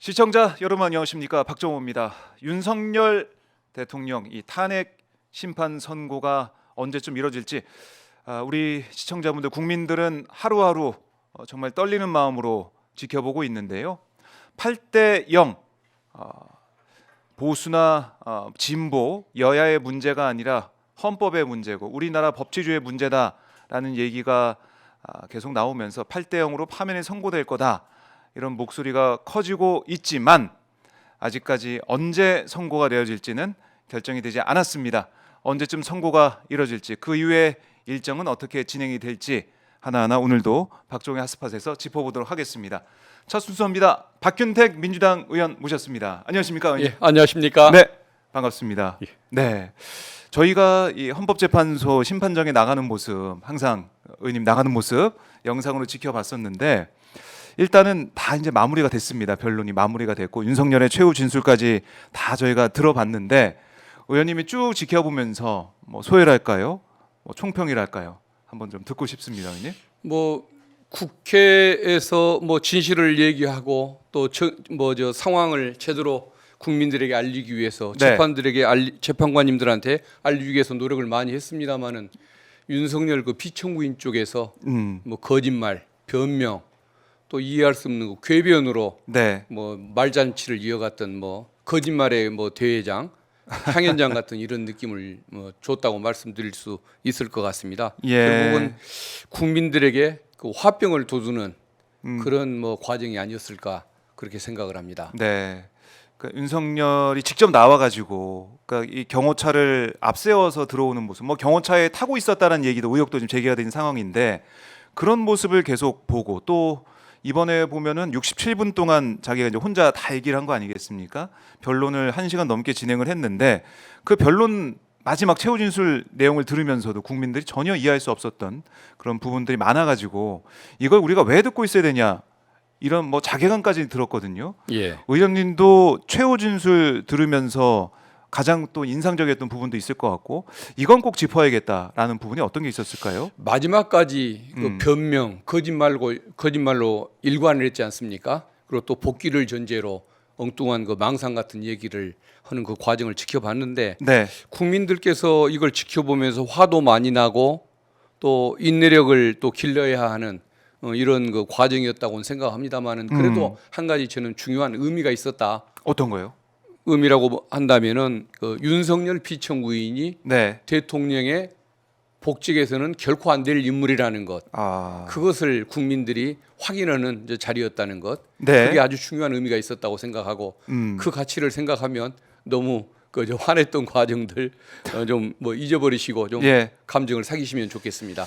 시청자 여러분 안녕하십니까, 박정호입니다. 윤석열 대통령 이 탄핵 심판 선고가 언제쯤 이뤄질지 우리 시청자분들 국민들은 하루하루 정말 떨리는 마음으로 지켜보고 있는데요. 8대 0 보수나 진보 여야의 문제가 아니라 헌법의 문제고 우리나라 법치주의의 문제다라는 얘기가 계속 나오면서 8대 0으로 파면이 선고될 거다, 이런 목소리가 커지고 있지만 아직까지 언제 선고가 되어질지는 결정이 되지 않았습니다. 언제쯤 선고가 이뤄질지, 그 이후에 일정은 어떻게 진행이 될지 하나하나 오늘도 박종희 핫스팟에서 짚어보도록 하겠습니다. 첫 순서입니다. 박균택 민주당 의원 모셨습니다. 안녕하십니까, 의원님? 예, 안녕하십니까? 네, 반갑습니다. 예. 네, 저희가 이 헌법재판소 심판정에 나가는 모습, 항상 의원님 나가는 모습 영상으로 지켜봤었는데 일단은 다 이제 마무리가 됐습니다. 변론이 마무리가 됐고 윤석열의 최후 진술까지 다 저희가 들어봤는데 의원님이 쭉 지켜보면서 뭐 소회랄까요, 뭐 총평이랄까요, 한번 좀 듣고 싶습니다, 의원님. 뭐 국회에서 뭐 진실을 얘기하고 또 저 상황을 제대로 국민들에게 알리기 위해서 네. 재판관님들한테 알리기 위해서 노력을 많이 했습니다만은 윤석열 그 피청구인 쪽에서 뭐 거짓말, 변명, 또 이해할 수 없는 그 궤변으로 네, 뭐 말잔치를 이어갔던 뭐 거짓말의 뭐 대회장, 향연장 같은 이런 느낌을 뭐 줬다고 말씀드릴 수 있을 것 같습니다. 예. 결국은 국민들에게 그 화병을 돋우는 그런 뭐 과정이 아니었을까 그렇게 생각을 합니다. 네. 그러니까 윤석열이 직접 나와가지고 그러니까 이 경호차를 앞세워서 들어오는 모습, 뭐 경호차에 타고 있었다는 얘기도 의혹도 좀 제기가 된 상황인데 그런 모습을 계속 보고 또 이번에 보면은 67분 동안 자기가 이제 혼자 다 얘기를 한 거 아니겠습니까? 변론을 1시간 넘게 진행을 했는데 그 변론 마지막 최후 진술 내용을 들으면서도 국민들이 전혀 이해할 수 없었던 그런 부분들이 많아가지고 이걸 우리가 왜 듣고 있어야 되냐, 이런 뭐 자괴감까지 들었거든요. 예. 의원님도 최후 진술 들으면서 가장 또 인상적이었던 부분도 있을 것 같고 이건 꼭 짚어야겠다라는 부분이 어떤 게 있었을까요? 마지막까지 그 변명, 거짓말로 일관을 했지 않습니까? 그리고 또 복귀를 전제로 엉뚱한 그 망상 같은 얘기를 하는 그 과정을 지켜봤는데 네, 국민들께서 이걸 지켜보면서 화도 많이 나고 또 인내력을 또 길러야 하는 이런 그 과정이었다고는 생각합니다만은 그래도 한 가지 저는 중요한 의미가 있었다. 어떤 거요? 의미라고 한다면은 그 윤석열 피청구인이 네, 대통령의 복직에서는 결코 안 될 인물이라는 것, 그것을 국민들이 확인하는 이제 자리였다는 것, 네. 그게 아주 중요한 의미가 있었다고 생각하고 그 가치를 생각하면 너무 그 화냈던 과정들 좀 뭐 잊어버리시고 좀 예. 감정을 사귀시면 좋겠습니다.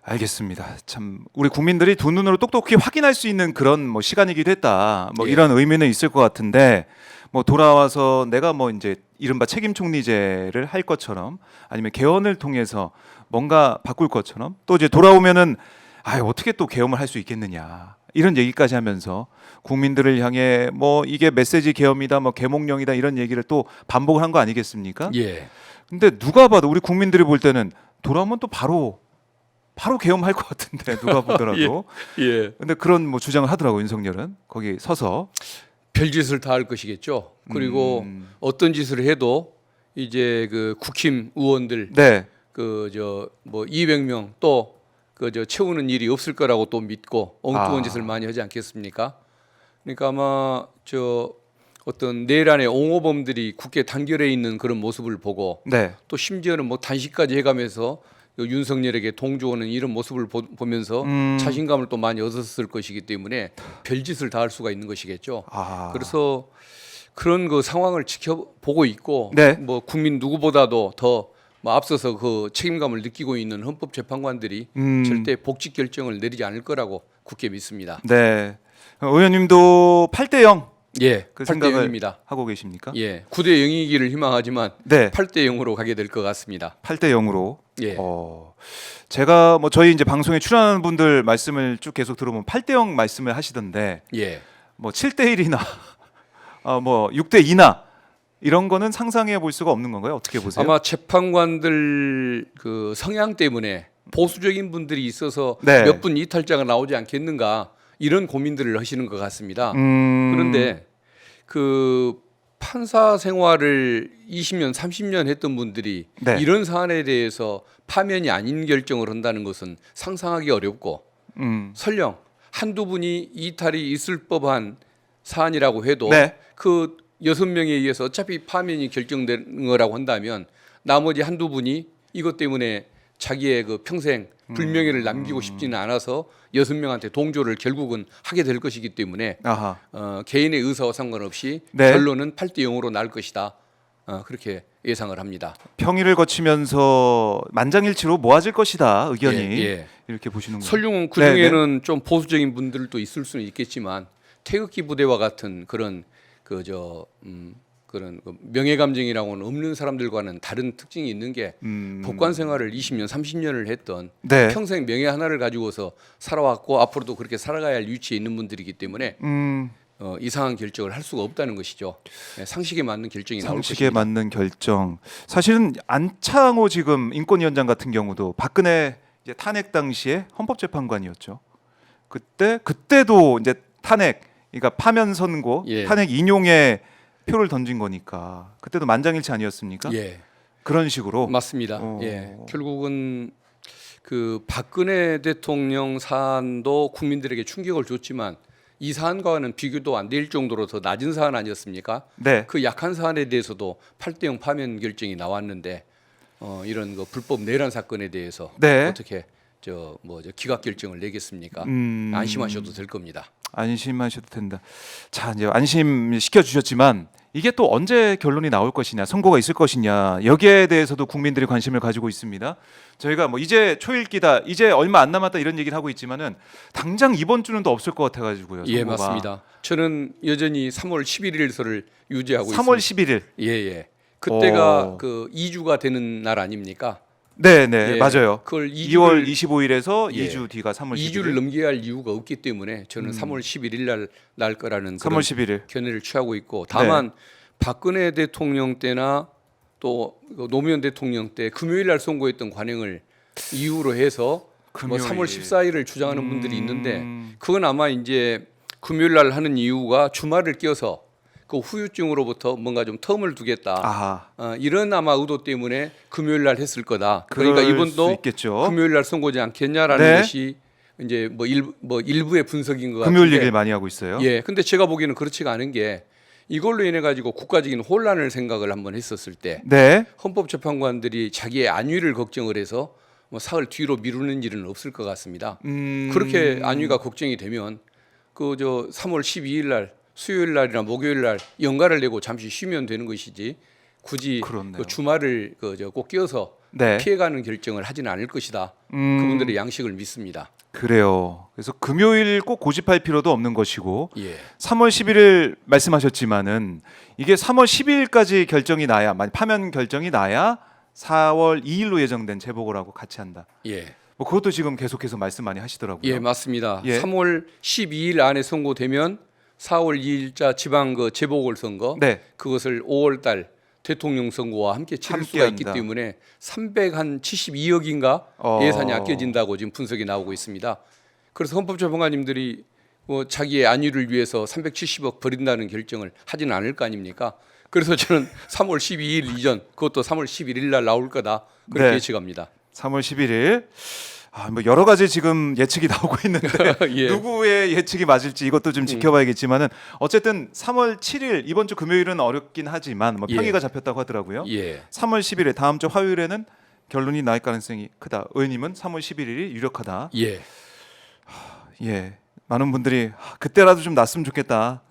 알겠습니다. 참 우리 국민들이 두 눈으로 똑똑히 확인할 수 있는 그런 뭐 시간이기도 했다. 뭐 예. 이런 의미는 있을 것 같은데 뭐 돌아와서 내가 뭐 이제 이른바 책임 총리제를 할 것처럼 아니면 개헌을 통해서 뭔가 바꿀 것처럼 또 이제 돌아오면은 어떻게 또 개헌을 할 수 있겠느냐, 이런 얘기까지 하면서 국민들을 향해 뭐 이게 메시지 개헌이다, 뭐 개몽령이다, 이런 얘기를 또 반복을 한 거 아니겠습니까? 예. 근데 누가 봐도 우리 국민들이 볼 때는 돌아오면 또 바로 개헌할 것 같은데 누가 보더라도. 예. 근데 그런 뭐 주장을 하더라고 윤석열은 거기 서서. 별짓을 다 할 것이겠죠. 그리고 어떤 짓을 해도 이제 그 국힘 의원들 네, 그 저 뭐 200명 또 그 저 채우는 일이 없을 거라고 또 믿고 엉뚱한 짓을 많이 하지 않겠습니까? 그러니까 아마 저 어떤 내란의 옹호범들이 국회 단결해 있는 그런 모습을 보고 네, 또 심지어는 뭐 단식까지 해가면서 윤석열에게 동조하는 이런 모습을 보면서 자신감을 또 많이 얻었을 것이기 때문에 별짓을 다 할 수가 있는 것이겠죠. 그래서 그런 그 상황을 지켜보고 있고 네. 뭐 국민 누구보다도 더 뭐 앞서서 그 책임감을 느끼고 있는 헌법재판관들이 절대 복직 결정을 내리지 않을 거라고 굳게 믿습니다. 네. 의원님도 8대 0 예, 그 8대 생각을 0입니다. 하고 계십니까? 예, 9대 0이기를 희망하지만 네, 8대 0으로 가게 될 것 같습니다. 8대 0으로. 예. 제가 뭐 저희 이제 방송에 출연하는 분들 말씀을 쭉 계속 들어보면 8대 0 말씀을 하시던데 예. 뭐 7대 1이나 뭐 6대 2나 이런 거는 상상해 볼 수가 없는 건가요? 어떻게 보세요? 아마 재판관들 그 성향 때문에 보수적인 분들이 있어서 네. 몇 분 이탈자가 나오지 않겠는가 이런 고민들을 하시는 것 같습니다. 그런데 그 판사 생활을 20년, 30년 했던 분들이 네. 이런 사안에 대해서 파면이 아닌 결정을 한다는 것은 상상하기 어렵고 설령 한두 분이 이탈이 있을 법한 사안이라고 해도 네. 그 6명에 의해서 어차피 파면이 결정된 거라고 한다면 나머지 한두 분이 이것 때문에 자기의 그 평생 불명예를 남기고 싶지는 않아서 6명한테 동조를 결국은 하게 될 것이기 때문에 아하. 개인의 의사와 상관없이 네. 결론은 8대 0으로 날 것이다. 그렇게 예상을 합니다. 평의를 거치면서 만장일치로 모아질 것이다 의견이 예. 이렇게 보시는 거예요. 설령 그 중에는 좀 보수적인 분들도 있을 수는 있겠지만 태극기 부대와 같은 그런 그런 명예 감정이라고는 없는 사람들과는 다른 특징이 있는 게 법관 생활을 20년, 30년을 했던 네. 평생 명예 하나를 가지고서 살아왔고 앞으로도 그렇게 살아가야 할 위치에 있는 분들이기 때문에 이상한 결정을 할 수가 없다는 것이죠. 네, 상식에 맞는 결정이 나올 상식에 것입니다. 맞는 결정. 사실은 안창호 지금 인권위원장 같은 경우도 박근혜 이제 탄핵 당시에 헌법재판관이었죠. 그때도 이제 탄핵, 그러니까 파면 선고, 예. 탄핵 인용에 표를 던진 거니까 그때도 만장일치 아니었습니까? 예, 그런 식으로 맞습니다. 예, 결국은 그 박근혜 대통령 사안도 국민들에게 충격을 줬지만 이 사안과는 비교도 안 될 정도로 더 낮은 사안 아니었습니까? 네. 그 약한 사안에 대해서도 8대 0 파면 결정이 나왔는데 이런 그 불법 내란 사건에 대해서 네. 어떻게 기각 결정을 내겠습니까? 안심하셔도 될 겁니다. 안심하셔도 된다. 자, 이제 안심 시켜 주셨지만 이게 또 언제 결론이 나올 것이냐, 선고가 있을 것이냐 여기에 대해서도 국민들이 관심을 가지고 있습니다. 저희가 뭐 이제 초읽기다, 이제 얼마 안 남았다 이런 얘기를 하고 있지만은 당장 이번 주는 또 없을 것 같아가지고요. 예, 선고가. 맞습니다. 저는 여전히 3월 11일서를 유지하고 3월 있습니다. 11일. 예. 그때가 그 2주가 되는 날 아닙니까? 네, 예, 맞아요. 그걸 2월 25일에서 예, 2주 뒤가 3월 2주를 11일. 넘겨야 할 이유가 없기 때문에 저는 3월 11일 날 거라는 3월 11일. 견해를 취하고 있고 다만 박근혜 대통령 때나 또 노무현 대통령 때 금요일 날 선고했던 관행을 이유로 해서 뭐 금요일. 3월 14일을 주장하는 분들이 있는데 그건 아마 이제 금요일 날 하는 이유가 주말을 껴서 그 후유증으로부터 뭔가 좀 텀을 두겠다. 아하. 이런 아마 의도 때문에 금요일 날 했을 거다. 그럴 그러니까 수 이번도 있겠죠. 금요일 날 선고지 않겠냐라는 네. 것이 이제 일부의 분석인 것 금요일 같은데. 얘기를 많이 하고 있어요. 예. 근데 제가 보기에는 그렇지가 않은 게 이걸로 인해 가지고 국가적인 혼란을 생각을 한번 했었을 때 네. 헌법재판관들이 자기의 안위를 걱정을 해서 뭐 사흘 뒤로 미루는 일은 없을 것 같습니다. 그렇게 안위가 걱정이 되면 3월 12일 날 수요일 날이나 목요일 날 연가를 내고 잠시 쉬면 되는 것이지 굳이 그렇네요. 그 주말을 꼭 끼워서 네. 피해가는 결정을 하지는 않을 것이다. 그분들의 양식을 믿습니다. 그래요. 그래서 금요일 꼭 고집할 필요도 없는 것이고 예. 3월 11일 말씀하셨지만은 이게 3월 12일까지 결정이 나야, 파면 결정이 나야 4월 2일로 예정된 재보궐하고 같이 한다. 예. 뭐 그것도 지금 계속해서 말씀 많이 하시더라고요. 예, 맞습니다. 예. 3월 12일 안에 선고되면 4월 2일자 지방 재보궐 선거 네. 그것을 5월 달 대통령 선거와 함께 치를 함께 수가 있기 한다. 때문에 372억인가 예산이 아껴진다고 지금 분석이 나오고 있습니다. 그래서 헌법재판관님들이 자기의 안위를 위해서 370억 버린다는 결정을 하지는 않을 거 아닙니까? 그래서 저는 3월 12일 이전 그것도 3월 11일 날 나올 거다 그렇게 네. 예측합니다. 3월 11일. 뭐 여러 가지 지금 예측이 나오고 있는데 예. 누구의 예측이 맞을지 이것도 좀 지켜봐야겠지만은 어쨌든 3월 7일 이번 주 금요일은 어렵긴 하지만 뭐 평의가 예. 잡혔다고 하더라고요. 예. 3월 10일에 다음 주 화요일에는 결론이 날 가능성이 크다. 의원님은 3월 11일이 유력하다. 예. 예. 많은 분들이 그때라도 좀 났으면 좋겠다.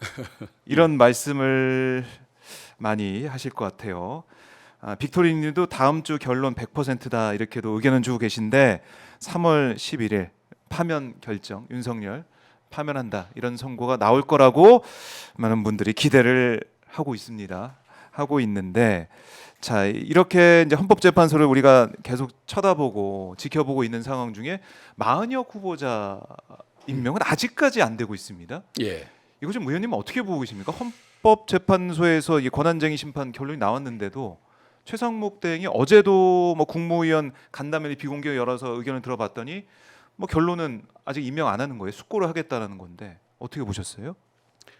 이런 말씀을 많이 하실 것 같아요. 빅토리님도 다음 주 결론 100%다 이렇게도 의견을 주고 계신데 3월 11일 파면 결정 윤석열 파면한다 이런 선고가 나올 거라고 많은 분들이 기대를 하고 있습니다. 하고 있는데 자 이렇게 이제 헌법재판소를 우리가 계속 쳐다보고 지켜보고 있는 상황 중에 마은혁 후보자 임명은 아직까지 안 되고 있습니다. 예. 이거 좀 의원님은 어떻게 보고 계십니까? 헌법재판소에서 이 권한쟁의 심판 결론이 나왔는데도 최상목 대행이 어제도 뭐 국무위원 간담회 비공개 열어서 의견을 들어봤더니 뭐 결론은 아직 임명 안 하는 거예요. 숙고를 하겠다라는 건데 어떻게 보셨어요?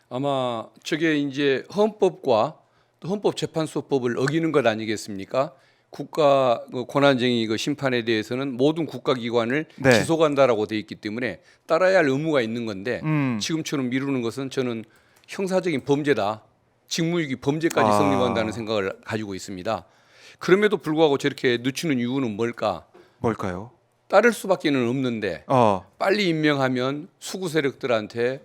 아마 저게 이제 헌법과 또 헌법재판소법을 어기는 것 아니겠습니까? 국가 권한쟁의 심판에 대해서는 모든 국가기관을 네. 기소한다라고 돼 있기 때문에 따라야 할 의무가 있는 건데 음. 지금처럼 미루는 것은 저는 형사적인 범죄다, 직무유기 범죄까지 성립한다는 생각을 가지고 있습니다. 그럼에도 불구하고 저렇게 늦추는 이유는 뭘까요? 따를 수밖에는 없는데 빨리 임명하면 수구 세력들한테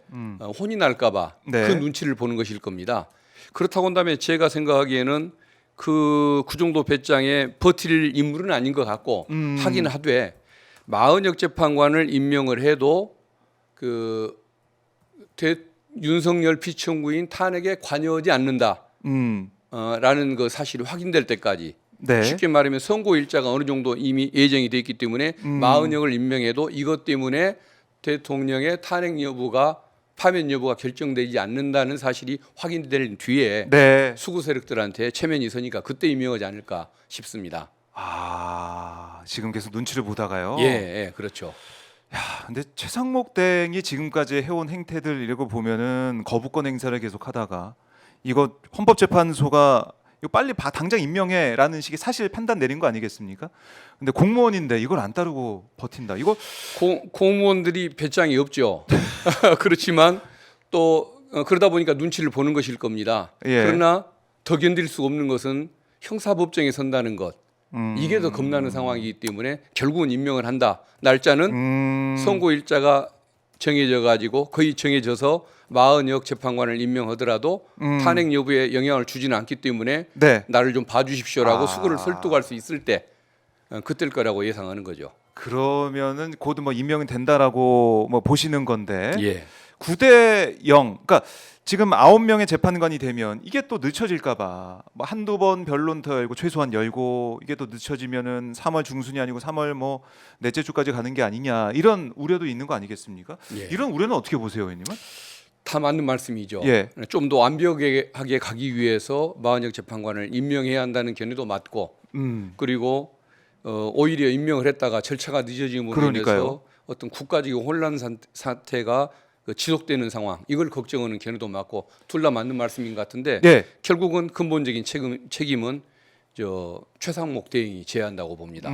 혼이 날까봐 네. 그 눈치를 보는 것일 겁니다. 그렇다고 한다면 제가 생각하기에는 그 정도 배짱에 버틸 인물은 아닌 것 같고 하긴 하되 마은혁 재판관을 임명을 해도 윤석열 피청구인 탄핵에 관여하지 않는다. 라는 그 사실이 확인될 때까지 네. 쉽게 말하면 선고 일자가 어느 정도 이미 예정이 돼 있기 때문에 마은혁을 임명해도 이것 때문에 대통령의 탄핵 여부가 파면 여부가 결정되지 않는다는 사실이 확인될 뒤에 네. 수구 세력들한테 체면이 있으니까 그때 임명하지 않을까 싶습니다. 지금 계속 눈치를 보다가요. 예, 그렇죠. 근데 최상목 땡이 지금까지 해온 행태들 이러고 보면은 거부권 행사를 계속하다가 이거 헌법재판소가 이거 빨리 당장 임명해라는 식의 사실 판단 내린 거 아니겠습니까? 근데 공무원인데 이걸 안 따르고 버틴다. 이거 공무원들이 배짱이 없죠. 그렇지만 또 그러다 보니까 눈치를 보는 것일 겁니다. 예. 그러나 더 견딜 수 없는 것은 형사법정에 선다는 것. 이게 더 겁나는 상황이기 때문에 결국은 임명을 한다. 날짜는 선고 일자가 정해져 가지고 거의 정해져서 마은혁 재판관을 임명하더라도 탄핵 여부에 영향을 주지는 않기 때문에 네. 나를 좀 봐주십시오라고 수구를 설득할 수 있을 때 그때일 거라고 예상하는 거죠. 그러면은 곧 뭐 임명이 된다라고 뭐 보시는 건데 예. 9대 0. 그러니까 지금 9명의 재판관이 되면 이게 또 늦춰질까봐 뭐 한두 번 변론 더 열고 최소한 열고 이게 또 늦춰지면은 3월 중순이 아니고 3월 뭐 넷째 주까지 가는 게 아니냐 이런 우려도 있는 거 아니겠습니까? 예. 이런 우려는 어떻게 보세요, 의원님은? 다 맞는 말씀이죠. 예. 좀 더 완벽하게 가기 위해서 마은혁 재판관을 임명해야 한다는 견해도 맞고 그리고 오히려 임명을 했다가 절차가 늦어짐으로 그러니까요. 인해서 어떤 국가적인 혼란 사태가 지속되는 상황 이걸 걱정하는 견해도 맞고 둘 다 맞는 말씀인 것 같은데 네. 결국은 근본적인 책임은 최상목 대행이 져야 한다고 봅니다.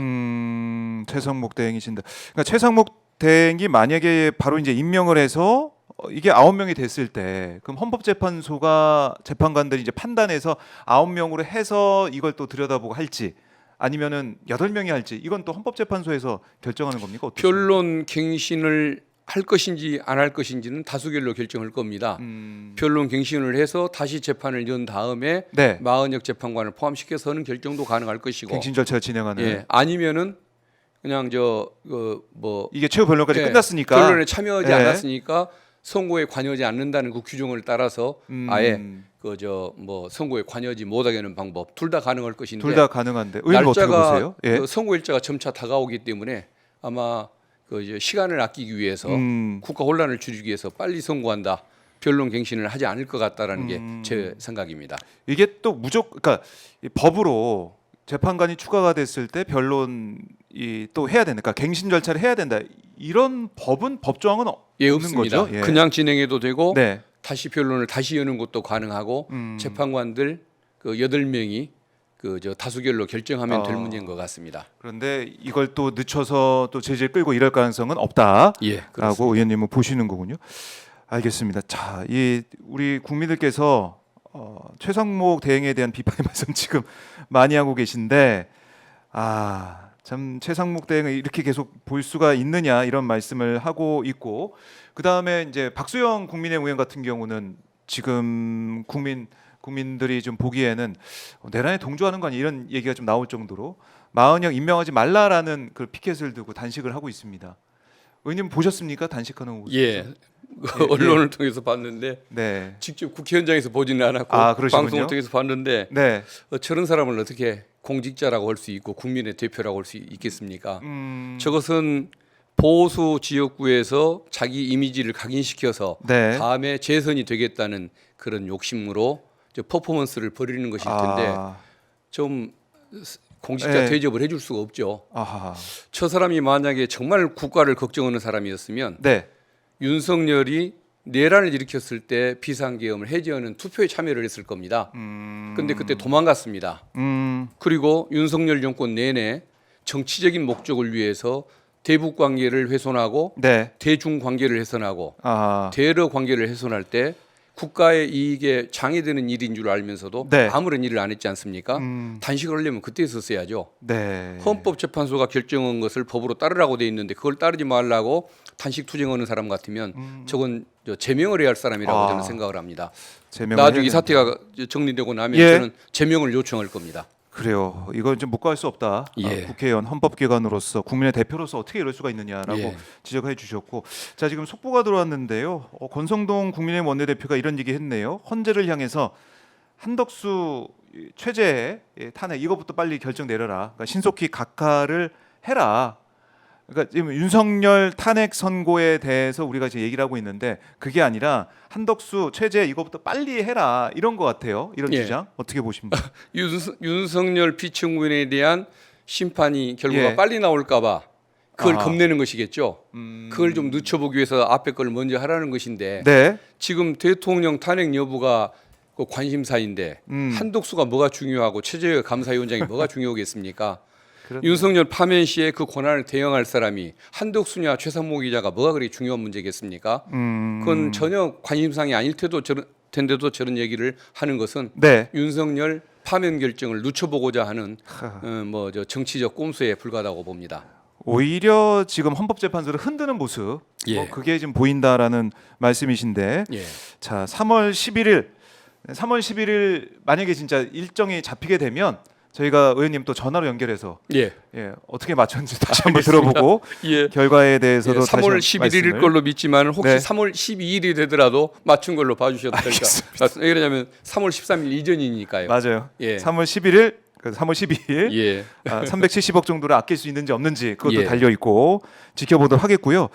최상목 대행이신다. 그러니까 최상목 대행이 만약에 바로 이제 임명을 해서 이게 9명이 됐을 때 그럼 헌법재판소가 재판관들이 이제 판단해서 9명으로 해서 이걸 또 들여다보고 할지 아니면은 8명이 할지 이건 또 헌법재판소에서 결정하는 겁니까? 어떻습니까? 변론 갱신을 할 것인지 안 할 것인지는 다수결로 결정할 겁니다. 변론 갱신을 해서 다시 재판을 연 다음에 네. 마은혁 재판관을 포함시켜서 하는 결정도 가능할 것이고 갱신 절차를 진행하는. 예, 아니면은 그냥 이게 최후 변론까지 예, 끝났으니까 변론에 참여하지 예. 않았으니까 선고에 관여하지 않는다는 그 규정을 따라서 아예 선고에 관여하지 못하게 하는 방법 둘 다 가능할 것인데 둘 다 가능한데 의원님 어떻게 날짜가 보세요? 예. 선고 일자가 점차 다가오기 때문에 아마 시간을 아끼기 위해서 국가 혼란을 줄이기 위해서 빨리 선고한다. 변론 갱신을 하지 않을 것 같다라는 게 제 생각입니다. 이게 또 그러니까 이 법으로 재판관이 추가가 됐을 때 변론이 또 해야 된다. 그러니까 갱신 절차를 해야 된다. 이런 법조항은 예, 없는 없습니다. 거죠. 예. 그냥 진행해도 되고 네. 다시 변론을 다시 여는 것도 가능하고 재판관들 8명이 다수결로 결정하면 될 문제인 것 같습니다. 그런데 이걸 또 늦춰서 또 제재를 끌고 이럴 가능성은 없다라고 예, 그렇습니다. 의원님은 보시는 거군요. 알겠습니다. 자, 우리 국민들께서 최상목 대행에 대한 비판의 말씀 지금 많이 하고 계신데 참 최상목 대행을 이렇게 계속 볼 수가 있느냐 이런 말씀을 하고 있고 그 다음에 이제 박수영 국민의힘 의원 같은 경우는 지금 국민들이 좀 보기에는 내란에 동조하는 거 아니야 이런 얘기가 좀 나올 정도로 마은혁 임명하지 말라라는 그 피켓을 들고 단식을 하고 있습니다. 의원님 보셨습니까? 단식하는 모습? 예. 언론을 통해서 봤는데 네. 직접 국회 현장에서 보지는 않았고 그러시군요. 방송을 통해서 봤는데 네. 저런 사람을 어떻게 공직자라고 할 수 있고 국민의 대표라고 할 수 있겠습니까? 저것은 보수 지역구에서 자기 이미지를 각인시켜서 네. 다음에 재선이 되겠다는 그런 욕심으로 퍼포먼스를 벌이는 것일 텐데 좀 공직자 네. 대접을 해줄 수가 없죠. 아하. 저 사람이 만약에 정말 국가를 걱정하는 사람이었으면 네. 윤석열이 내란을 일으켰을 때 비상계엄을 해제하는 투표에 참여를 했을 겁니다. 근데 그때 도망갔습니다. 그리고 윤석열 정권 내내 정치적인 목적을 위해서 대북 관계를 훼손하고 네. 대중 관계를 훼손하고 아, 대러 관계를 훼손할 때 국가의 이익에 장애되는 일인 줄 알면서도 네. 아무런 일을 안 했지 않습니까? 단식을 하려면 그때 했었어야죠. 네. 헌법재판소가 결정한 것을 법으로 따르라고 돼 있는데 그걸 따르지 말라고 단식 투쟁하는 사람 같으면 저건 제명을 해야 할 사람이라고 아. 저는 생각을 합니다. 제명을 나중에 이 해야 사태가 정리되고 나면 예. 저는 제명을 요청할 겁니다. 그래요. 이건 좀 묵과할 수 없다. 예. 국회의원 헌법기관으로서 국민의 대표로서 어떻게 이럴 수가 있느냐라고 예. 지적해 주셨고, 자 지금 속보가 들어왔는데요. 권성동 국민의힘 원내대표가 이런 얘기했네요. 헌재를 향해서 한덕수 최재 탄핵 이거부터 빨리 결정 내려라. 그러니까 신속히 각하를 해라. 그러니까 지금 윤석열 탄핵 선고에 대해서 우리가 지금 얘기를 하고 있는데 그게 아니라 한덕수 최재 이거부터 빨리 해라 이런 것 같아요. 이런 예. 주장 어떻게 보십니까? 윤석열 피청구인에 대한 심판이 결과가 예. 빨리 나올까봐 그걸 아하. 겁내는 것이겠죠. 그걸 좀 늦춰보기 위해서 앞에 걸 먼저 하라는 것인데 네. 지금 대통령 탄핵 여부가 그 관심사인데 한덕수가 뭐가 중요하고 최재형 감사위원장이 뭐가 중요하겠습니까? 그렇네요. 윤석열 파면 시에 그 권한을 대행할 사람이 한덕수냐 최상목 기자가 뭐가 그리 중요한 문제겠습니까? 그건 전혀 관심사항이 아닐 텐데도 저런 얘기를 하는 것은 네. 윤석열 파면 결정을 늦춰보고자 하는 저 정치적 꼼수에 불과하다고 봅니다. 오히려 지금 헌법재판소를 흔드는 모습, 예. 그게 지금 보인다라는 말씀이신데, 예. 자 3월 11일 만약에 진짜 일정이 잡히게 되면 저희가 의원님 또 전화로 연결해서 예. 어떻게 맞췄는지 다시 한번 알겠습니다. 들어보고 예. 결과에 대해서도 3월 다시 11일일 말씀을. 걸로 믿지만 혹시 네. 3월 12일이 되더라도 맞춘 걸로 봐주셔도 될까? 알겠습니다. 왜냐하면 3월 13일 이전이니까요. 맞아요. 예. 3월 11일, 3월 12일 예. 370억 정도를 아낄 수 있는지 없는지 그것도 예. 달려 있고 지켜보도록 하겠고요.